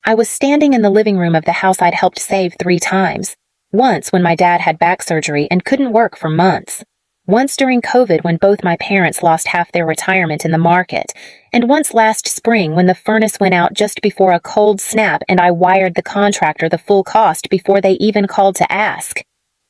I was standing in the living room of the house I'd helped save 3 times. Once when my dad had back surgery and couldn't work for months. Once during COVID when both my parents lost half their retirement in the market. And once last spring when the furnace went out just before a cold snap and I wired the contractor the full cost before they even called to ask.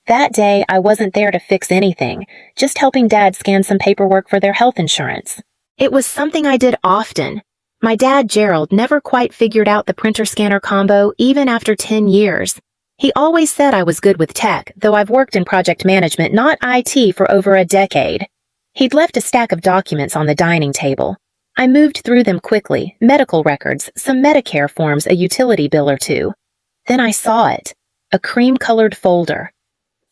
That day, I wasn't there to fix anything, just helping Dad scan some paperwork for their health insurance. It was something I did often. My dad, Gerald, never quite figured out the printer-scanner combo even after 10 years. He always said I was good with tech, though I've worked in project management, not IT, for over a decade. He'd left a stack of documents on the dining table. I moved through them quickly, medical records, some Medicare forms, a utility bill or two. Then I saw it, a cream-colored folder.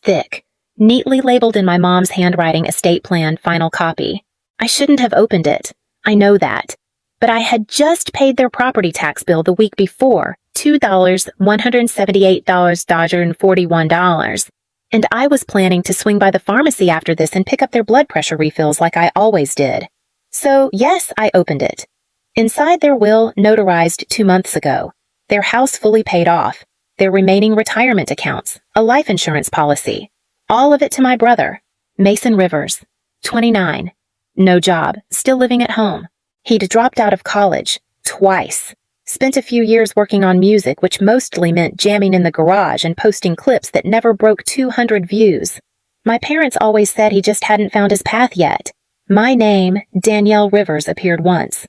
Thick, neatly labeled in my mom's handwriting, estate plan, final copy. I shouldn't have opened it. I know that. But I had just paid their property tax bill the week before, $178.41. And I was planning to swing by the pharmacy after this and pick up their blood pressure refills like I always did. So, yes, I opened it. Inside their will, notarized 2 months ago. Their house fully paid off. Their remaining retirement accounts, a life insurance policy. All of it to my brother, Mason Rivers, 29. No job, still living at home. He'd dropped out of college, twice. Spent a few years working on music, which mostly meant jamming in the garage and posting clips that never broke 200 views. My parents always said he just hadn't found his path yet. My name, Danielle Rivers, appeared once.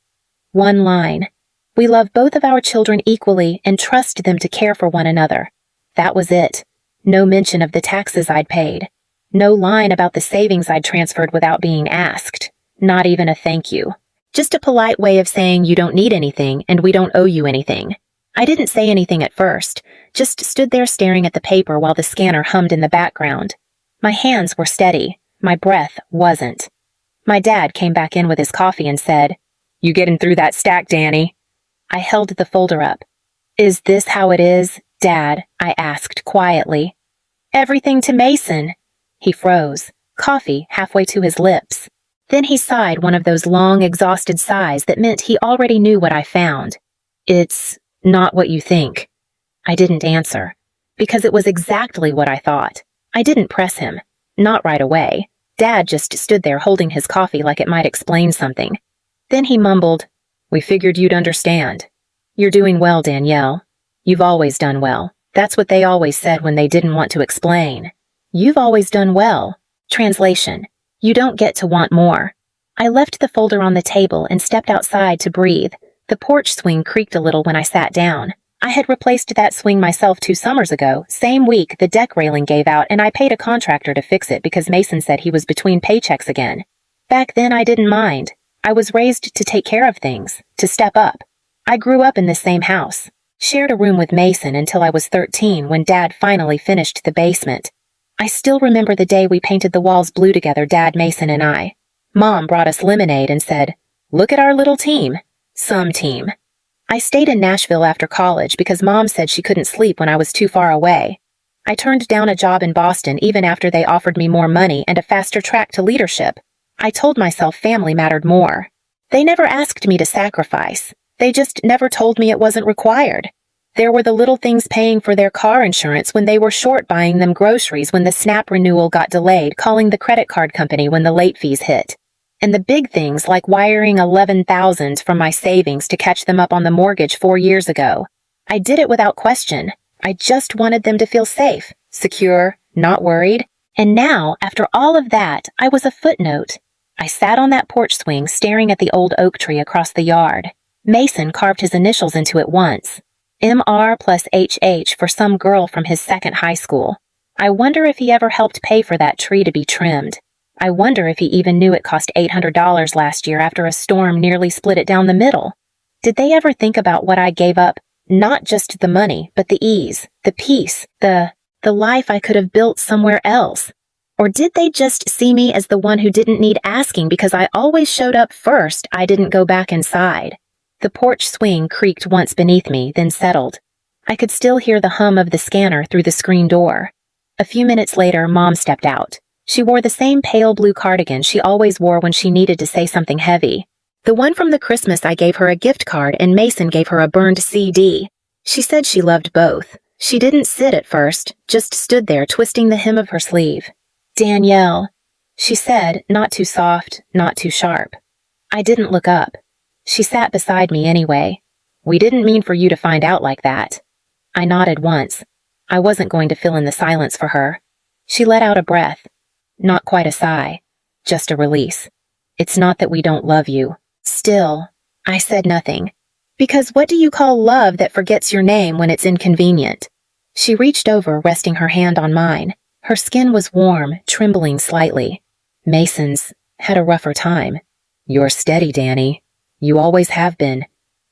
One line. We love both of our children equally and trust them to care for one another. That was it. No mention of the taxes I'd paid. No line about the savings I'd transferred without being asked. Not even a thank you. Just a polite way of saying you don't need anything and we don't owe you anything. I didn't say anything at first, just stood there staring at the paper while the scanner hummed in the background. My hands were steady. My breath wasn't. My dad came back in with his coffee and said, "You getting through that stack, Danny?" I held the folder up. "Is this how it is, Dad?" I asked quietly. "Everything to Mason." He froze, coffee halfway to his lips. Then he sighed one of those long, exhausted sighs that meant he already knew what I found. "It's not what you think." I didn't answer, because it was exactly what I thought. I didn't press him. Not right away. Dad just stood there holding his coffee like it might explain something. Then he mumbled, "We figured you'd understand. You're doing well, Danielle. You've always done well. That's what they always said when they didn't want to explain. You've always done well." Translation: You don't get to want more. I left the folder on the table and stepped outside to breathe. The porch swing creaked a little when I sat down. I had replaced that swing myself 2 summers ago. Same week, the deck railing gave out and I paid a contractor to fix it because Mason said he was between paychecks again. Back then, I didn't mind. I was raised to take care of things, to step up. I grew up in the same house. Shared a room with Mason until I was 13 when Dad finally finished the basement. I still remember the day we painted the walls blue together, Dad, Mason, and I. Mom brought us lemonade and said, "Look at our little team." Some team. I stayed in Nashville after college because Mom said she couldn't sleep when I was too far away. I turned down a job in Boston even after they offered me more money and a faster track to leadership. I told myself family mattered more. They never asked me to sacrifice. They just never told me it wasn't required. There were the little things paying for their car insurance when they were short, buying them groceries when the SNAP renewal got delayed, calling the credit card company when the late fees hit. And the big things like wiring $11,000 from my savings to catch them up on the mortgage 4 years ago. I did it without question. I just wanted them to feel safe, secure, not worried. And now, after all of that, I was a footnote. I sat on that porch swing staring at the old oak tree across the yard. Mason carved his initials into it once. MR plus HH for some girl from his second high school. I wonder if he ever helped pay for that tree to be trimmed. I wonder if he even knew it cost $800 last year after a storm nearly split it down the middle. Did they ever think about what I gave up? Not just the money, but the ease, the peace, the life I could have built somewhere else. Or did they just see me as the one who didn't need asking because I always showed up first? I didn't go back inside. The porch swing creaked once beneath me, then settled. I could still hear the hum of the scanner through the screen door. A few minutes later, Mom stepped out. She wore the same pale blue cardigan she always wore when she needed to say something heavy. The one from the Christmas I gave her a gift card and Mason gave her a burned CD. She said she loved both. She didn't sit at first, just stood there twisting the hem of her sleeve. "Danielle," she said, not too soft, not too sharp. I didn't look up. She sat beside me anyway. "We didn't mean for you to find out like that." I nodded once. I wasn't going to fill in the silence for her. She let out a breath. Not quite a sigh, just a release. "It's not that we don't love you." Still, I said nothing. Because what do you call love that forgets your name when it's inconvenient? She reached over, resting her hand on mine. Her skin was warm, trembling slightly. "Mason's had a rougher time." "You're steady, Danny. You always have been.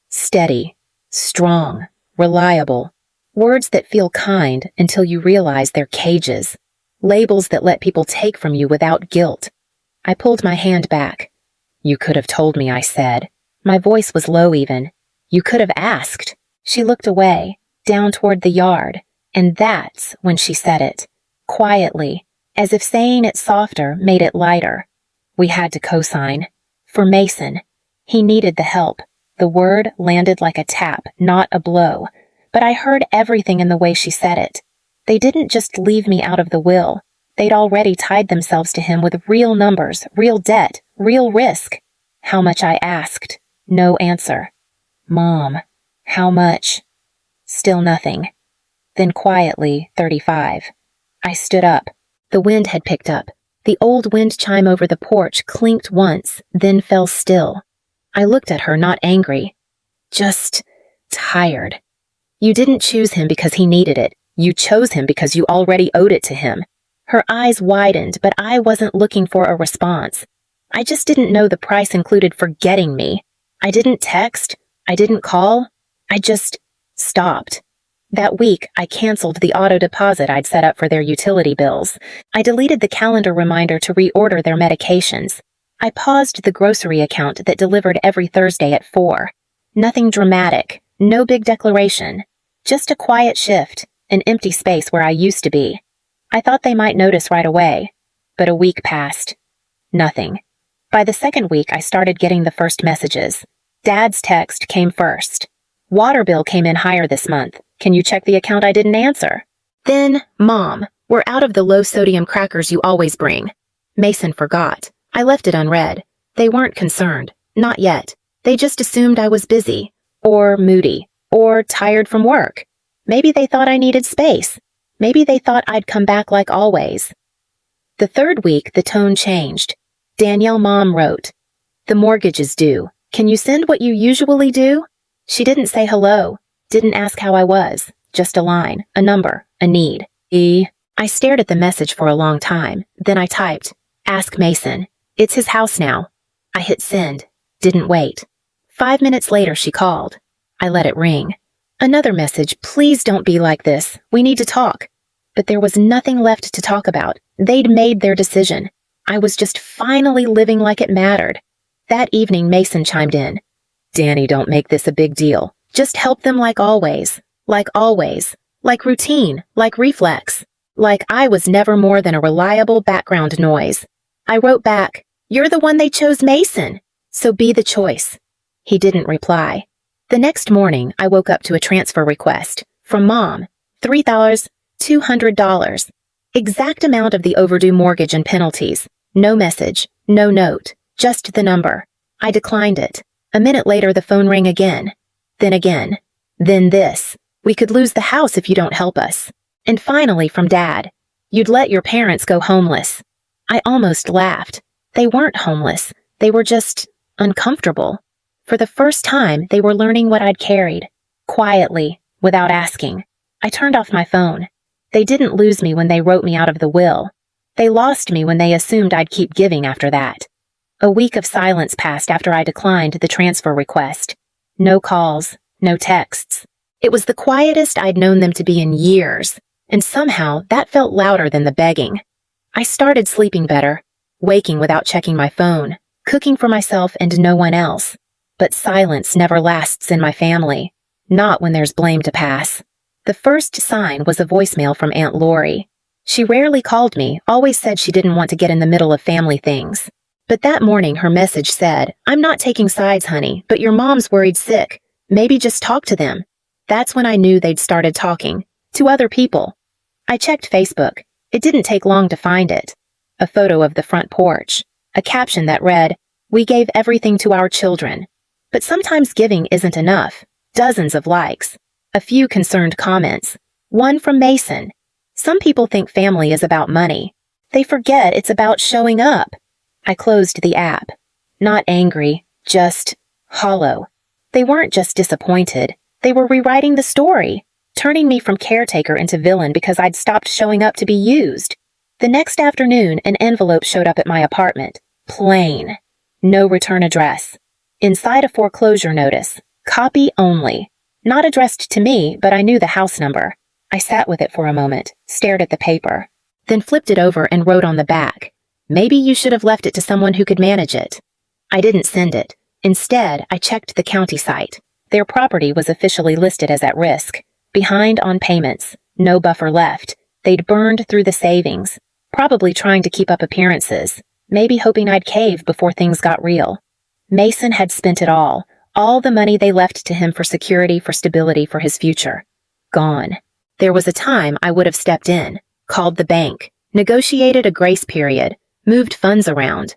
Steady, strong, reliable. Words that feel kind until you realize they're cages. Labels that let people take from you without guilt." I pulled my hand back. "You could have told me," I said. My voice was low even. "You could have asked." She looked away, down toward the yard, and that's when she said it. Quietly, as if saying it softer made it lighter. We had to co-sign. For Mason. He needed the help. The word landed like a tap, not a blow. But I heard everything in the way she said it. They didn't just leave me out of the will. They'd already tied themselves to him with real numbers, real debt, real risk. How much I asked. No answer. "Mom, how much?" Still nothing. Then quietly, 35. I stood up. The wind had picked up. The old wind chime over the porch clinked once, then fell still. I looked at her, not angry. Just tired. "You didn't choose him because he needed it. You chose him because you already owed it to him." Her eyes widened, but I wasn't looking for a response. I just didn't know the price included forgetting me. I didn't text. I didn't call. I just stopped. That week, I canceled the auto deposit I'd set up for their utility bills. I deleted the calendar reminder to reorder their medications. I paused the grocery account that delivered every Thursday at 4. Nothing dramatic, no big declaration. Just a quiet shift, an empty space where I used to be. I thought they might notice right away. But a week passed. Nothing. By the second week, I started getting the first messages. Dad's text came first. "Water bill came in higher this month. Can you check the account I didn't answer?" Then, "Mom, we're out of the low-sodium crackers you always bring." Mason forgot. I left it unread. They weren't concerned. Not yet. They just assumed I was busy. Or moody. Or tired from work. Maybe they thought I needed space. Maybe they thought I'd come back like always. The third week, the tone changed. Danielle, Mom wrote, "The mortgage is due. Can you send what you usually do?" She didn't say hello. Didn't ask how I was. Just a line, a number, a need. I stared at the message for a long time. Then I typed, "Ask Mason. It's his house now." I hit send. Didn't wait. 5 minutes later, she called. I let it ring. Another message, "Please don't be like this. We need to talk." But there was nothing left to talk about. They'd made their decision. I was just finally living like it mattered. That evening, Mason chimed in. "Danny, don't make this a big deal. Just help them like always. Like always. Like routine. Like reflex. Like I was never more than a reliable background noise." I wrote back, "You're the one they chose, Mason. So be the choice." He didn't reply. The next morning, I woke up to a transfer request. From Mom. $3,200. Exact amount of the overdue mortgage and penalties. No message. No note. Just the number. I declined it. A minute later, the phone rang again. Then again. Then this. "We could lose the house if you don't help us." And finally, from Dad. "You'd let your parents go homeless." I almost laughed. They weren't homeless. They were just uncomfortable. For the first time, they were learning what I'd carried. Quietly, without asking. I turned off my phone. They didn't lose me when they wrote me out of the will. They lost me when they assumed I'd keep giving after that. A week of silence passed after I declined the transfer request. No calls, no texts. It was the quietest I'd known them to be in years, and somehow that felt louder than the begging. I started sleeping better, waking without checking my phone, cooking for myself and no one else. But silence never lasts in my family, not when there's blame to pass. The first sign was a voicemail from Aunt Lori. She rarely called me, always said she didn't want to get in the middle of family things. But that morning her message said, "I'm not taking sides, honey, but your mom's worried sick. Maybe just talk to them." That's when I knew they'd started talking to other people. I checked Facebook. It didn't take long to find it. A photo of the front porch. A caption that read, "We gave everything to our children." But sometimes giving isn't enough. Dozens of likes. A few concerned comments. One from Mason. Some people think family is about money. They forget it's about showing up. I closed the app. Not angry, just hollow. They weren't just disappointed. They were rewriting the story, turning me from caretaker into villain because I'd stopped showing up to be used. The next afternoon, an envelope showed up at my apartment. Plain. No return address. Inside a foreclosure notice. Copy only. Not addressed to me, but I knew the house number. I sat with it for a moment, stared at the paper, then flipped it over and wrote on the back, "Maybe you should have left it to someone who could manage it." I didn't send it. Instead, I checked the county site. Their property was officially listed as at risk. Behind on payments. No buffer left. They'd burned through the savings. Probably trying to keep up appearances. Maybe hoping I'd cave before things got real. Mason had spent it all. All the money they left to him for security, for stability, for his future. Gone. There was a time I would have stepped in, called the bank, negotiated a grace period, moved funds around.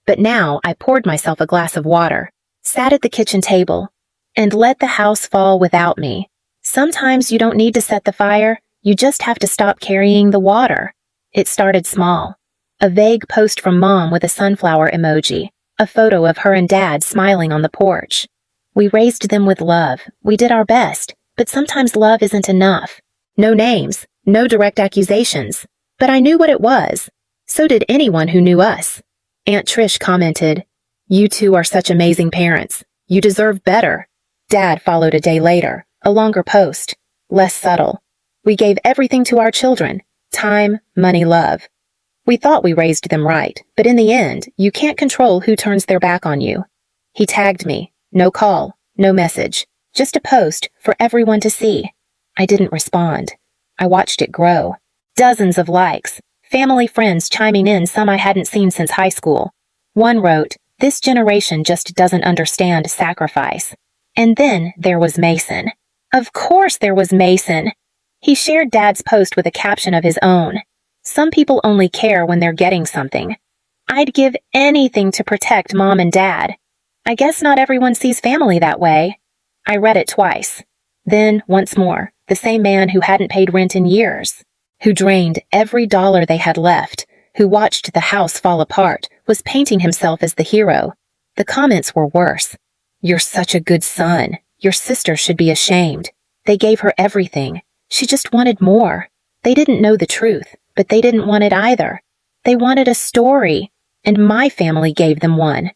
But now I poured myself a glass of water, sat at the kitchen table, and let the house fall without me. Sometimes you don't need to set the fire, you just have to stop carrying the water. It started small. A vague post from Mom with a sunflower emoji, a photo of her and Dad smiling on the porch. We raised them with love. We did our best, but sometimes love isn't enough. No names, no direct accusations, but I knew what it was. So did anyone who knew us. Aunt Trish commented, "You two are such amazing parents. You deserve better." Dad followed a day later, a longer post, less subtle. "We gave everything to our children. Time, money, love. We thought we raised them right, but in the end, you can't control who turns their back on you." He tagged me. No call, no message. Just a post for everyone to see. I didn't respond. I watched it grow. Dozens of likes. Family friends chiming in, some I hadn't seen since high school. One wrote, "This generation just doesn't understand sacrifice." And then there was Mason. Of course there was Mason. He shared Dad's post with a caption of his own. "Some people only care when they're getting something." I'd give anything to protect Mom and Dad. I guess not everyone sees family that way. I read it twice. Then, once more, the same man who hadn't paid rent in years, who drained every dollar they had left, who watched the house fall apart, was painting himself as the hero. The comments were worse. "You're such a good son. Your sister should be ashamed. They gave her everything. She just wanted more." They didn't know the truth, but they didn't want it either. They wanted a story, and my family gave them one.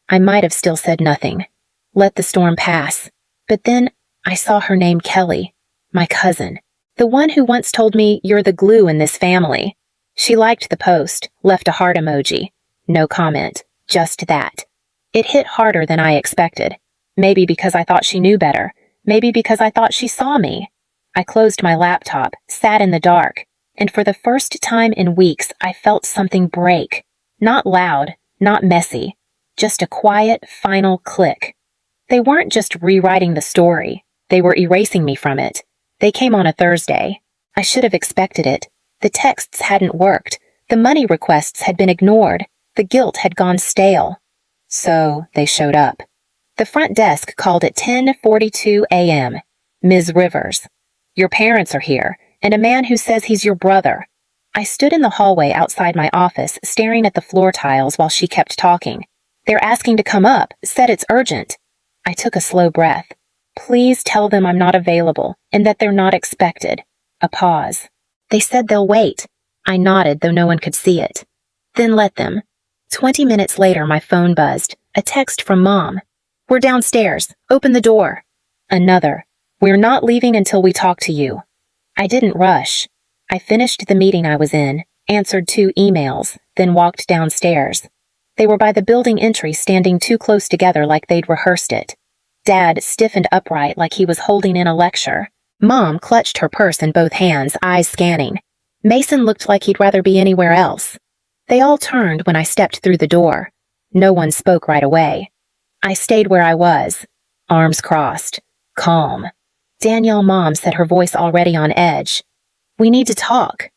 I might have still said nothing. Let the storm pass. But then I saw her name Kelly, my cousin, the one who once told me, "You're the glue in this family." She liked the post, left a heart emoji. No comment, just that. It hit harder than I expected. Maybe because I thought she knew better. Maybe because I thought she saw me. I closed my laptop, sat in the dark, and for the first time in weeks I felt something break. Not loud, not messy, just a quiet, final click. They weren't just rewriting the story. They were erasing me from it. They came on a Thursday. I should have expected it. The texts hadn't worked. The money requests had been ignored. The guilt had gone stale. So they showed up. The front desk called at 10:42 a.m. "Ms. Rivers, your parents are here, and a man who says he's your brother." I stood in the hallway outside my office, staring at the floor tiles while she kept talking. "They're asking to come up, said it's urgent." I took a slow breath. "Please tell them I'm not available, and that they're not expected." A pause. "They said they'll wait." I nodded, though no one could see it. "Then let them." 20 minutes later, my phone buzzed. A text from Mom. "We're downstairs. Open the door." Another. "We're not leaving until we talk to you." I didn't rush. I finished the meeting I was in, answered 2 emails, then walked downstairs. They were by the building entry, standing too close together like they'd rehearsed it. Dad stiffened upright like he was holding in a lecture. Mom clutched her purse in both hands, eyes scanning. Mason looked like he'd rather be anywhere else. They all turned when I stepped through the door. No one spoke right away. I stayed where I was, arms crossed, calm. Danielle, Mom said, her voice already on edge. We need to talk.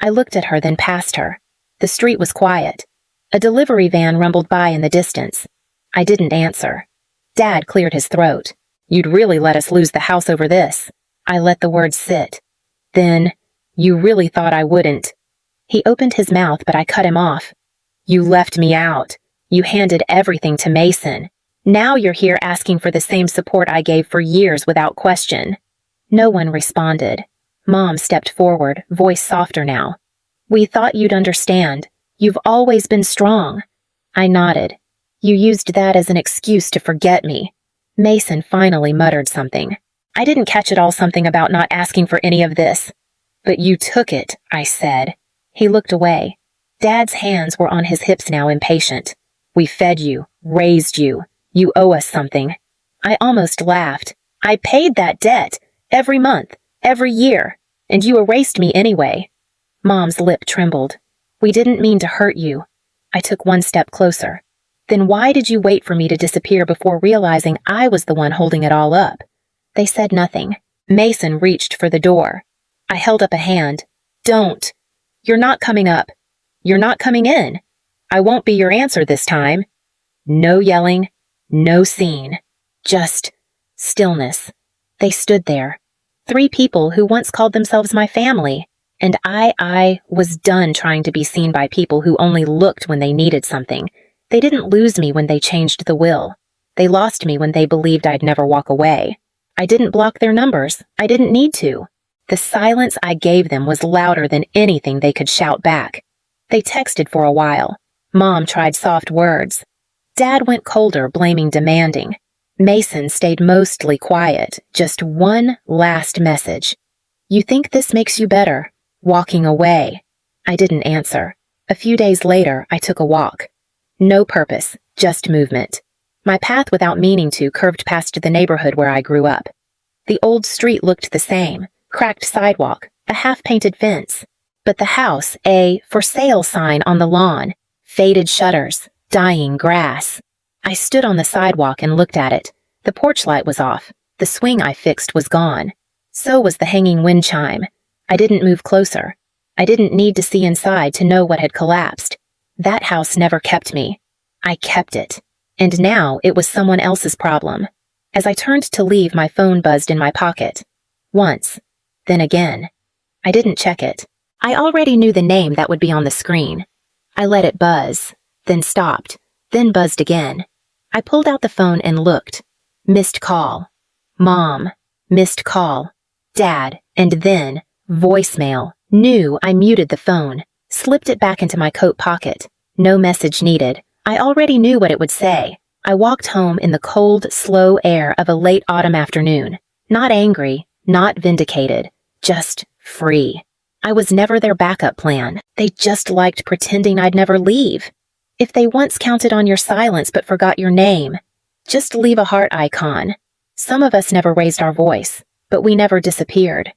I looked at her, then past her. The street was quiet. A delivery van rumbled by in the distance. I didn't answer. Dad cleared his throat. You'd really let us lose the house over this. I let the words sit. Then, you really thought I wouldn't. He opened his mouth, but I cut him off. You left me out. You handed everything to Mason. Now you're here asking for the same support I gave for years without question. No one responded. Mom stepped forward, voice softer now. We thought you'd understand. You've always been strong. I nodded. You used that as an excuse to forget me. Mason finally muttered something. I didn't catch it all, something about not asking for any of this. But you took it, I said. He looked away. Dad's hands were on his hips now, impatient. We fed you, raised you. You owe us something. I almost laughed. I paid that debt. Every month. Every year. And you erased me anyway. Mom's lip trembled. We didn't mean to hurt you. I took one step closer. Then why did you wait for me to disappear before realizing I was the one holding it all up? They said nothing. Mason reached for the door. I held up a hand. Don't. You're not coming up. You're not coming in. I won't be your answer this time. No yelling. No scene. Just stillness. They stood there. 3 people who once called themselves my family. And I was done trying to be seen by people who only looked when they needed something. They didn't lose me when they changed the will. They lost me when they believed I'd never walk away. I didn't block their numbers. I didn't need to. The silence I gave them was louder than anything they could shout back. They texted for a while. Mom tried soft words. Dad went colder, blaming, demanding. Mason stayed mostly quiet, just one last message. You think this makes you better? Walking away. I didn't answer. A few days later, I took a walk. No purpose, just movement. My path, without meaning to, curved past the neighborhood where I grew up. The old street looked the same, cracked sidewalk, a half-painted fence. But the house, a for sale sign on the lawn, faded shutters, dying grass. I stood on the sidewalk and looked at it. The porch light was off. The swing I fixed was gone. So was the hanging wind chime. I didn't move closer. I didn't need to see inside to know what had collapsed. That house never kept me. I kept it. And now it was someone else's problem. As I turned to leave, my phone buzzed in my pocket. Once. Then again. I didn't check it. I already knew the name that would be on the screen. I let it buzz, then stopped, then buzzed again. I pulled out the phone and looked. Missed call. Mom. Missed call. Dad. And then, voicemail. Knew I muted the phone. Slipped it back into my coat pocket. No message needed. I already knew what it would say. I walked home in the cold, slow air of a late autumn afternoon. Not angry, not vindicated. Just free. I was never their backup plan. They just liked pretending I'd never leave. If they once counted on your silence but forgot your name, just leave a heart icon. Some of us never raised our voice, but we never disappeared.